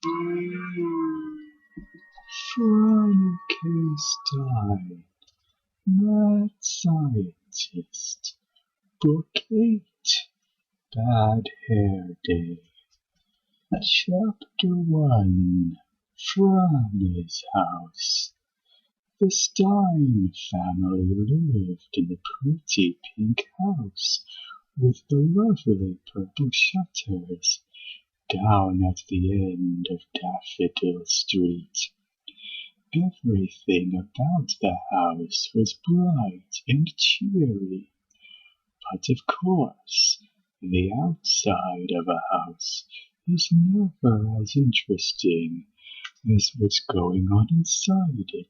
Franny K. Stein, Mad Scientist, Book 8, Bad Hair Day. Chapter 1, Franny's House. The Stein family lived in the pretty pink house with the lovely purple shutters down at the end of Daffodil Street. Everything about the house was bright and cheery, but of course, the outside of a house is never as interesting as what's going on inside it.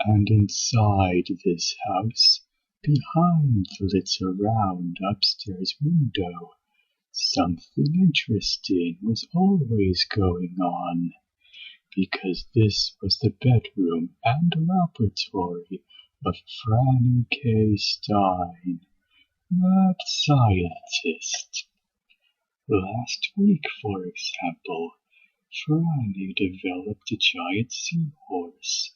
And inside this house, behind the lit round upstairs window, something interesting was always going on, because this was the bedroom and laboratory of Franny K. Stein, mad scientist. Last week, for example, Franny developed a giant seahorse,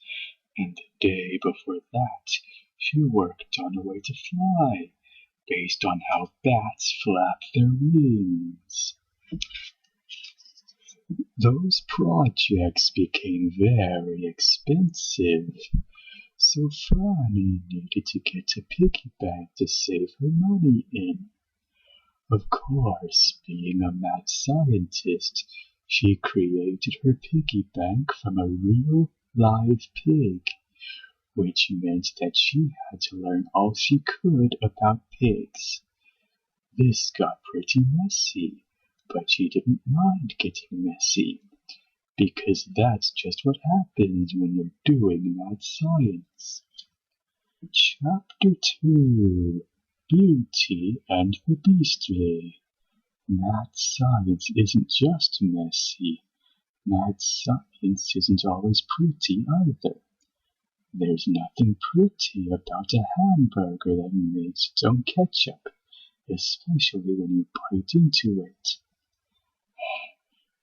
and the day before that, she worked on a way to fly, based on how bats flap their wings. Those projects became very expensive, so Franny needed to get a piggy bank to save her money in. Of course, being a mad scientist, she created her piggy bank from a real, live pig, which meant that she had to learn all she could about pigs. This got pretty messy, but she didn't mind getting messy, because that's just what happens when you're doing mad science. Chapter 2, Beauty and the Beastly. Mad science isn't just messy. Mad science isn't always pretty either. There's nothing pretty about a hamburger that makes its own ketchup, especially when you bite into it.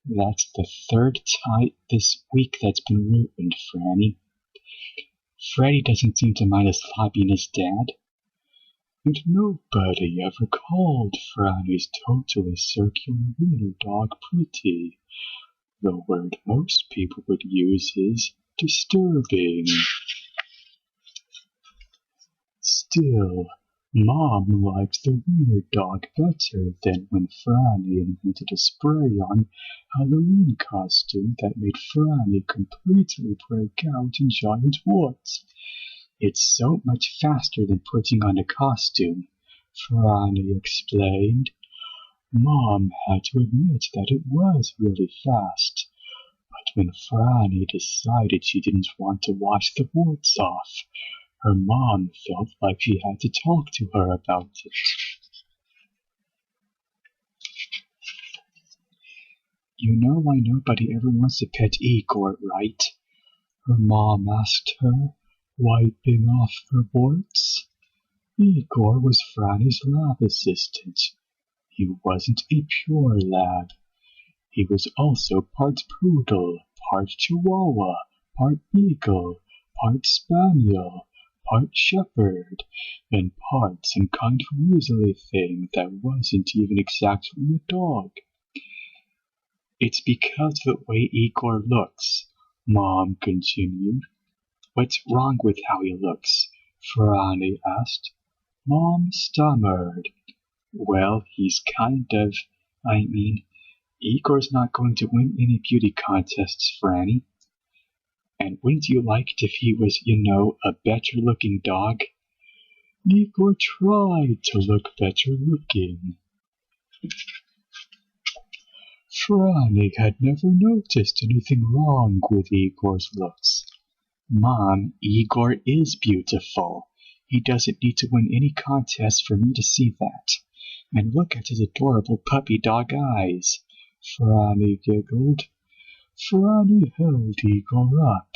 That's the third time this week that's been ruined, Franny. Freddy doesn't seem to mind us flopping his dad. And nobody ever called Franny's totally circular wiener dog pretty. The word most people would use is disturbing. Still, Mom liked the wiener dog better than when Franny invented a spray-on Halloween costume that made Franny completely break out in giant warts. It's so much faster than putting on a costume, Franny explained. Mom had to admit that it was really fast. But when Franny decided she didn't want to wash the warts off, her mom felt like she had to talk to her about it. You know why nobody ever wants to pet Igor, right? Her mom asked her, wiping off her warts. Igor was Franny's lab assistant. He wasn't a pure lab. He was also part poodle, part chihuahua, part beagle, part spaniel, part shepherd, and part some kind of weaselly thing that wasn't even exactly a dog. It's because of the way Igor looks, Mom continued. What's wrong with how he looks? Franny asked. Mom stammered. Well, he's Igor's not going to win any beauty contests, Franny. And wouldn't you like it if he was, a better-looking dog? Igor tried to look better-looking. Franny had never noticed anything wrong with Igor's looks. Mom, Igor is beautiful. He doesn't need to win any contest for me to see that. And look at his adorable puppy dog eyes. Franny giggled. Franny held Igor up,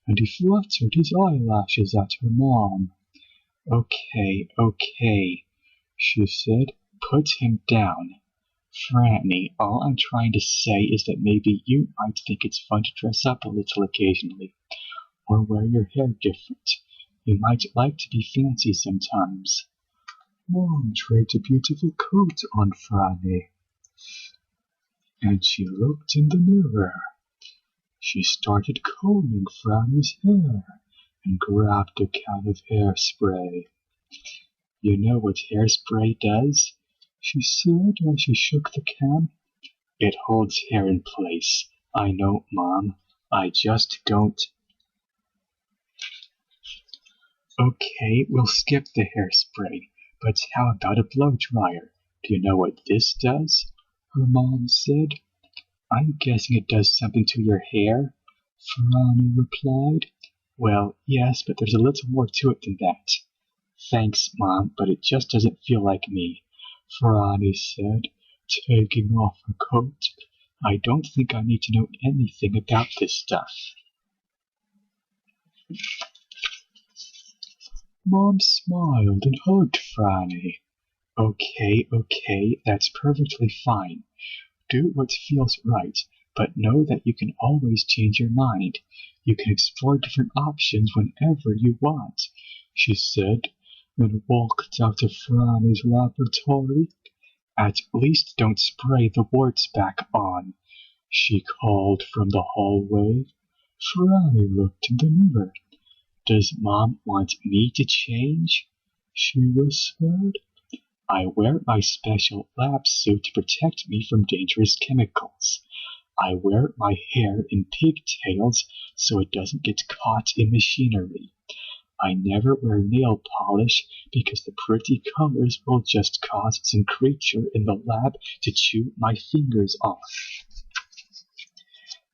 and he fluttered his eyelashes at her mom. Okay, she said. Put him down. Franny, all I'm trying to say is that maybe you might think it's fun to dress up a little occasionally, or wear your hair different. You might like to be fancy sometimes. Mom tried a beautiful coat on Franny, and she looked in the mirror. She started combing Franny's hair and grabbed a can of hairspray. You know what hairspray does? She said as she shook the can. It holds hair in place. I know, Mom. I just don't. Okay, we'll skip the hairspray, but how about a blow dryer? Do you know what this does? Her mom said. I'm guessing it does something to your hair, Franny replied. Well, yes, but there's a little more to it than that. Thanks, Mom, but it just doesn't feel like me, Franny said, taking off her coat. I don't think I need to know anything about this stuff. Mom smiled and hugged Franny. Okay, that's perfectly fine. Do what feels right, but know that you can always change your mind. You can explore different options whenever you want, she said, and walked out of Franny's laboratory. At least don't spray the warts back on, she called from the hallway. Franny looked in the mirror. Does Mom want me to change? She whispered. I wear my special lab suit to protect me from dangerous chemicals. I wear my hair in pigtails so it doesn't get caught in machinery. I never wear nail polish because the pretty colors will just cause some creature in the lab to chew my fingers off.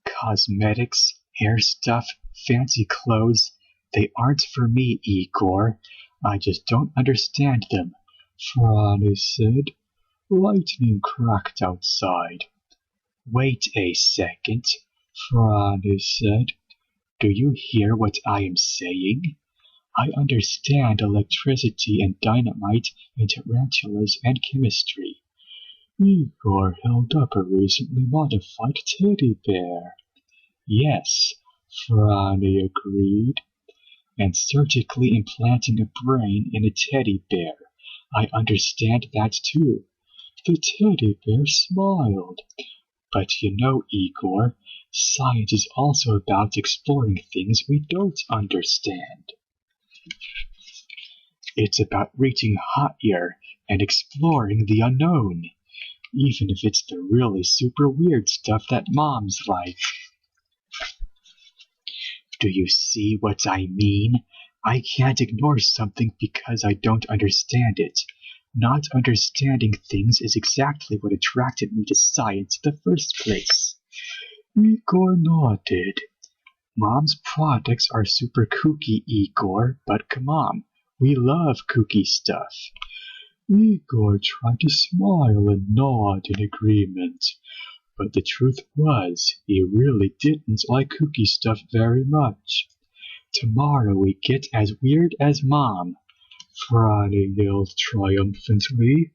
Cosmetics, hair stuff, fancy clothes, they aren't for me, Igor. I just don't understand them, Franny said. Lightning cracked outside. Wait a second, Franny said. Do you hear what I am saying? I understand electricity and dynamite and tarantulas and chemistry. Igor held up a recently modified teddy bear. Yes, Franny agreed. And surgically implanting a brain in a teddy bear. I understand that too. The teddy bear smiled. But you know, Igor, science is also about exploring things we don't understand. It's about reaching higher and exploring the unknown, even if it's the really super weird stuff that moms like. Do you see what I mean? I can't ignore something because I don't understand it. Not understanding things is exactly what attracted me to science in the first place. Igor nodded. Mom's products are super kooky, Igor, but come on, we love kooky stuff. Igor tried to smile and nod in agreement. But the truth was, he really didn't like kooky stuff very much. Tomorrow we get as weird as Mom, Franny yelled triumphantly.